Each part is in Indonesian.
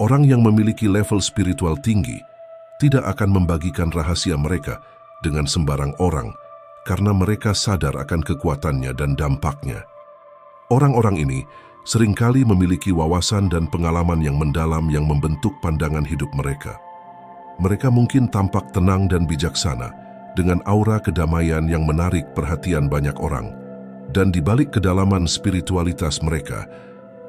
Orang yang memiliki level spiritual tinggi tidak akan membagikan rahasia mereka dengan sembarang orang karena mereka sadar akan kekuatannya dan dampaknya. Orang-orang ini seringkali memiliki wawasan dan pengalaman yang mendalam yang membentuk pandangan hidup mereka. Mereka mungkin tampak tenang dan bijaksana dengan aura kedamaian yang menarik perhatian banyak orang. Dan di balik kedalaman spiritualitas mereka,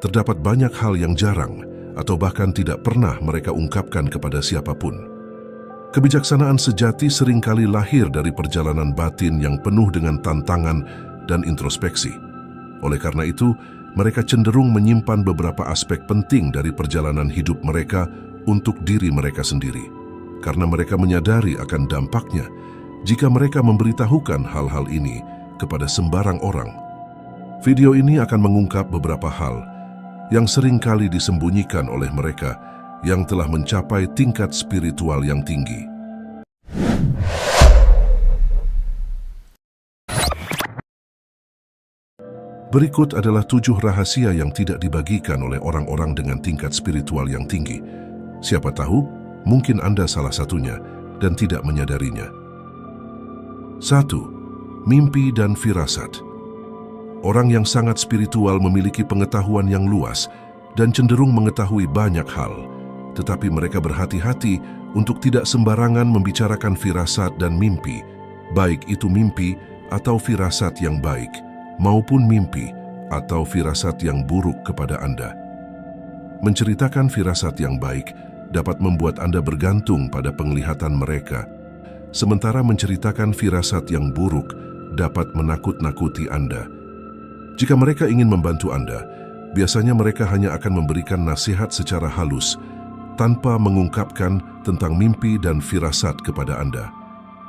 terdapat banyak hal yang jarang atau bahkan tidak pernah mereka ungkapkan kepada siapapun. Kebijaksanaan sejati seringkali lahir dari perjalanan batin yang penuh dengan tantangan dan introspeksi. Oleh karena itu, mereka cenderung menyimpan beberapa aspek penting dari perjalanan hidup mereka untuk diri mereka sendiri, karena mereka menyadari akan dampaknya jika mereka memberitahukan hal-hal ini kepada sembarang orang. Video ini akan mengungkap beberapa hal yang seringkali disembunyikan oleh mereka yang telah mencapai tingkat spiritual yang tinggi. Berikut adalah 7 rahasia yang tidak dibagikan oleh orang-orang dengan tingkat spiritual yang tinggi. Siapa tahu, mungkin Anda salah satunya dan tidak menyadarinya. 1. Mimpi dan firasat. Orang yang sangat spiritual memiliki pengetahuan yang luas dan cenderung mengetahui banyak hal, tetapi mereka berhati-hati untuk tidak sembarangan membicarakan firasat dan mimpi, baik itu mimpi atau firasat yang baik, maupun mimpi atau firasat yang buruk kepada Anda. Menceritakan firasat yang baik dapat membuat Anda bergantung pada penglihatan mereka, sementara menceritakan firasat yang buruk dapat menakut-nakuti Anda. Jika mereka ingin membantu Anda, biasanya mereka hanya akan memberikan nasihat secara halus, tanpa mengungkapkan tentang mimpi dan firasat kepada Anda.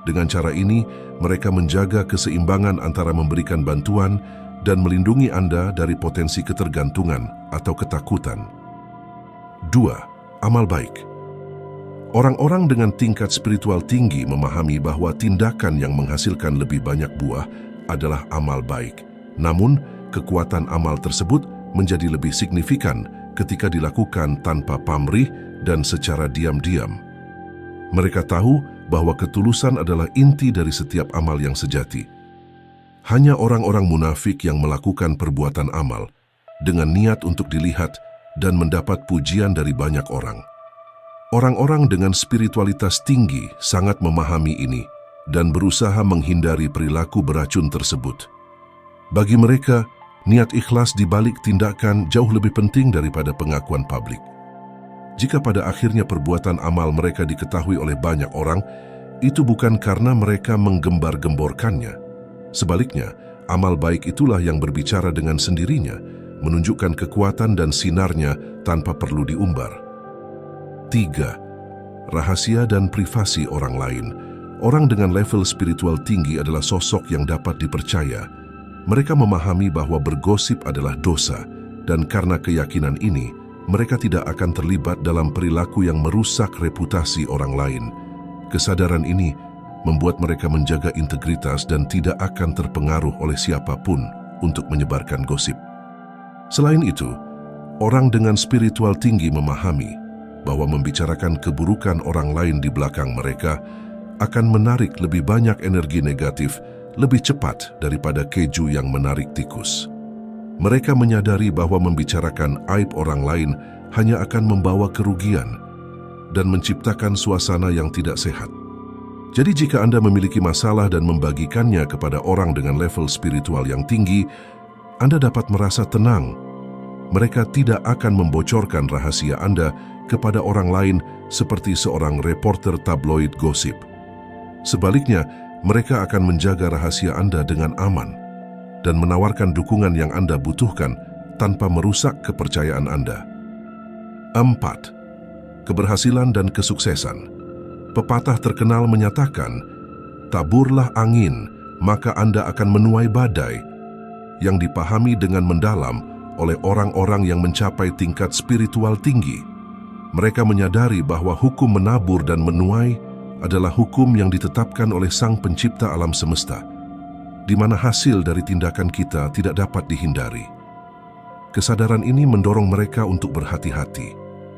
Dengan cara ini, mereka menjaga keseimbangan antara memberikan bantuan dan melindungi Anda dari potensi ketergantungan atau ketakutan. 2. Amal baik. Orang-orang dengan tingkat spiritual tinggi memahami bahwa tindakan yang menghasilkan lebih banyak buah adalah amal baik. Namun, kekuatan amal tersebut menjadi lebih signifikan ketika dilakukan tanpa pamrih dan secara diam-diam. Mereka tahu bahwa ketulusan adalah inti dari setiap amal yang sejati. Hanya orang-orang munafik yang melakukan perbuatan amal dengan niat untuk dilihat dan mendapat pujian dari banyak orang. Orang-orang dengan spiritualitas tinggi sangat memahami ini dan berusaha menghindari perilaku beracun tersebut. Bagi mereka, niat ikhlas di balik tindakan jauh lebih penting daripada pengakuan publik. Jika pada akhirnya perbuatan amal mereka diketahui oleh banyak orang, itu bukan karena mereka menggembar-gemborkannya. Sebaliknya, amal baik itulah yang berbicara dengan sendirinya, menunjukkan kekuatan dan sinarnya tanpa perlu diumbar. 3. Rahasia dan privasi orang lain. Orang dengan level spiritual tinggi adalah sosok yang dapat dipercaya. Mereka memahami bahwa bergosip adalah dosa, dan karena keyakinan ini, mereka tidak akan terlibat dalam perilaku yang merusak reputasi orang lain. Kesadaran ini membuat mereka menjaga integritas dan tidak akan terpengaruh oleh siapapun untuk menyebarkan gosip. Selain itu, orang dengan spiritual tinggi memahami bahwa membicarakan keburukan orang lain di belakang mereka akan menarik lebih banyak energi negatif lebih cepat daripada keju yang menarik tikus. Mereka menyadari bahwa membicarakan aib orang lain hanya akan membawa kerugian dan menciptakan suasana yang tidak sehat. Jadi jika Anda memiliki masalah dan membagikannya kepada orang dengan level spiritual yang tinggi, Anda dapat merasa tenang. Mereka tidak akan membocorkan rahasia Anda kepada orang lain seperti seorang reporter tabloid gosip. Sebaliknya, mereka akan menjaga rahasia Anda dengan aman dan menawarkan dukungan yang Anda butuhkan tanpa merusak kepercayaan Anda. 4. Keberhasilan dan kesuksesan. Pepatah terkenal menyatakan, "Taburlah angin, maka Anda akan menuai badai," yang dipahami dengan mendalam oleh orang-orang yang mencapai tingkat spiritual tinggi. Mereka menyadari bahwa hukum menabur dan menuai adalah hukum yang ditetapkan oleh Sang Pencipta alam semesta, di mana hasil dari tindakan kita tidak dapat dihindari. Kesadaran ini mendorong mereka untuk berhati-hati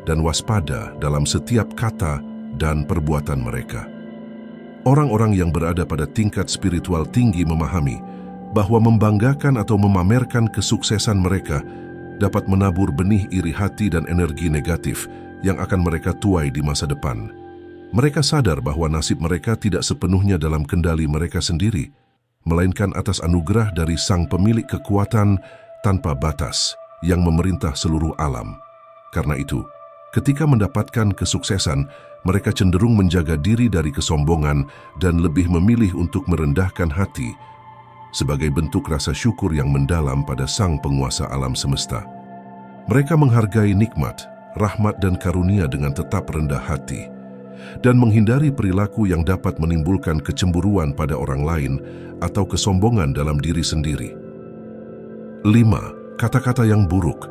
dan waspada dalam setiap kata dan perbuatan mereka. Orang-orang yang berada pada tingkat spiritual tinggi memahami bahwa membanggakan atau memamerkan kesuksesan mereka dapat menabur benih iri hati dan energi negatif yang akan mereka tuai di masa depan. Mereka sadar bahwa nasib mereka tidak sepenuhnya dalam kendali mereka sendiri, melainkan atas anugerah dari Sang Pemilik kekuatan tanpa batas yang memerintah seluruh alam. Karena itu, ketika mendapatkan kesuksesan, mereka cenderung menjaga diri dari kesombongan dan lebih memilih untuk merendahkan hati sebagai bentuk rasa syukur yang mendalam pada Sang Penguasa alam semesta. Mereka menghargai nikmat, rahmat dan karunia dengan tetap rendah hati dan menghindari perilaku yang dapat menimbulkan kecemburuan pada orang lain atau kesombongan dalam diri sendiri. 5. Kata-kata yang buruk.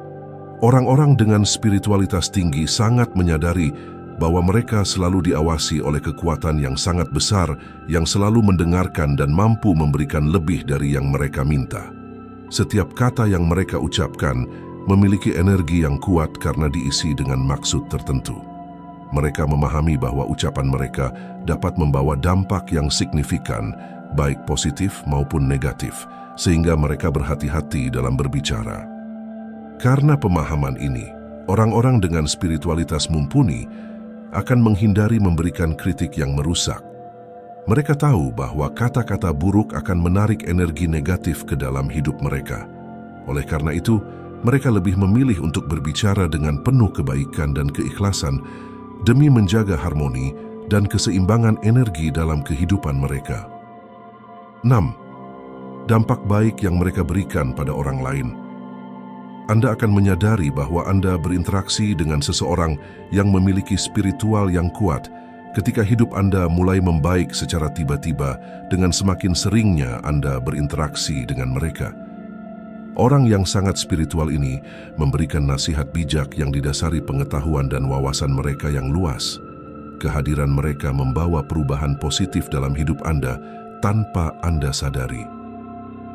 Orang-orang dengan spiritualitas tinggi sangat menyadari bahwa mereka selalu diawasi oleh kekuatan yang sangat besar yang selalu mendengarkan dan mampu memberikan lebih dari yang mereka minta. Setiap kata yang mereka ucapkan memiliki energi yang kuat karena diisi dengan maksud tertentu. Mereka memahami bahwa ucapan mereka dapat membawa dampak yang signifikan, baik positif maupun negatif, sehingga mereka berhati-hati dalam berbicara. Karena pemahaman ini, orang-orang dengan spiritualitas mumpuni akan menghindari memberikan kritik yang merusak. Mereka tahu bahwa kata-kata buruk akan menarik energi negatif ke dalam hidup mereka. Oleh karena itu, mereka lebih memilih untuk berbicara dengan penuh kebaikan dan keikhlasan demi menjaga harmoni dan keseimbangan energi dalam kehidupan mereka. 6. Dampak baik yang mereka berikan pada orang lain. Anda akan menyadari bahwa Anda berinteraksi dengan seseorang yang memiliki spiritual yang kuat ketika hidup Anda mulai membaik secara tiba-tiba dengan semakin seringnya Anda berinteraksi dengan mereka. Orang yang sangat spiritual ini memberikan nasihat bijak yang didasari pengetahuan dan wawasan mereka yang luas. Kehadiran mereka membawa perubahan positif dalam hidup Anda tanpa Anda sadari.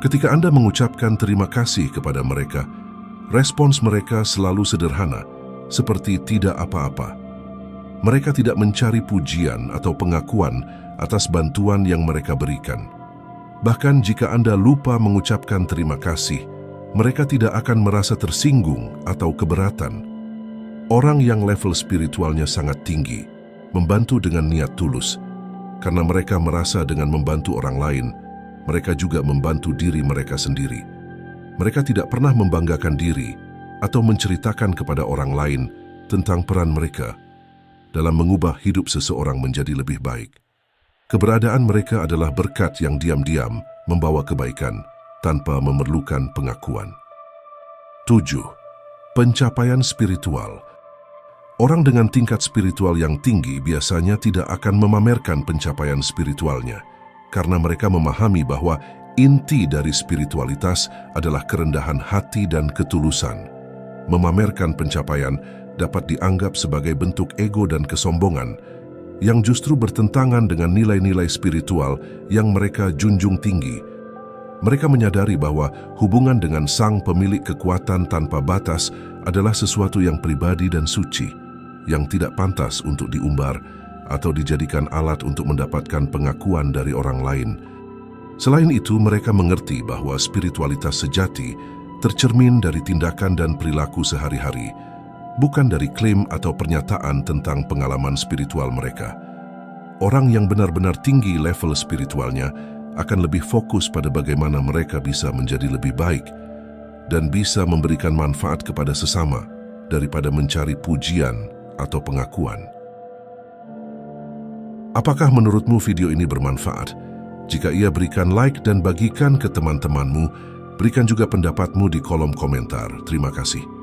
Ketika Anda mengucapkan terima kasih kepada mereka, respons mereka selalu sederhana, seperti tidak apa-apa. Mereka tidak mencari pujian atau pengakuan atas bantuan yang mereka berikan. Bahkan jika Anda lupa mengucapkan terima kasih, mereka tidak akan merasa tersinggung atau keberatan. Orang yang level spiritualnya sangat tinggi, membantu dengan niat tulus, karena mereka merasa dengan membantu orang lain, mereka juga membantu diri mereka sendiri. Mereka tidak pernah membanggakan diri atau menceritakan kepada orang lain tentang peran mereka dalam mengubah hidup seseorang menjadi lebih baik. Keberadaan mereka adalah berkat yang diam-diam membawa kebaikan tanpa memerlukan pengakuan. 7. Pencapaian spiritual. Orang dengan tingkat spiritual yang tinggi biasanya tidak akan memamerkan pencapaian spiritualnya, karena mereka memahami bahwa inti dari spiritualitas adalah kerendahan hati dan ketulusan. Memamerkan pencapaian dapat dianggap sebagai bentuk ego dan kesombongan yang justru bertentangan dengan nilai-nilai spiritual yang mereka junjung tinggi. Mereka menyadari bahwa hubungan dengan Sang Pemilik kekuatan tanpa batas adalah sesuatu yang pribadi dan suci, yang tidak pantas untuk diumbar atau dijadikan alat untuk mendapatkan pengakuan dari orang lain. Selain itu, mereka mengerti bahwa spiritualitas sejati tercermin dari tindakan dan perilaku sehari-hari, bukan dari klaim atau pernyataan tentang pengalaman spiritual mereka. Orang yang benar-benar tinggi level spiritualnya akan lebih fokus pada bagaimana mereka bisa menjadi lebih baik dan bisa memberikan manfaat kepada sesama daripada mencari pujian atau pengakuan. Apakah menurutmu video ini bermanfaat? Jika iya, berikan like dan bagikan ke teman-temanmu. Berikan juga pendapatmu di kolom komentar. Terima kasih.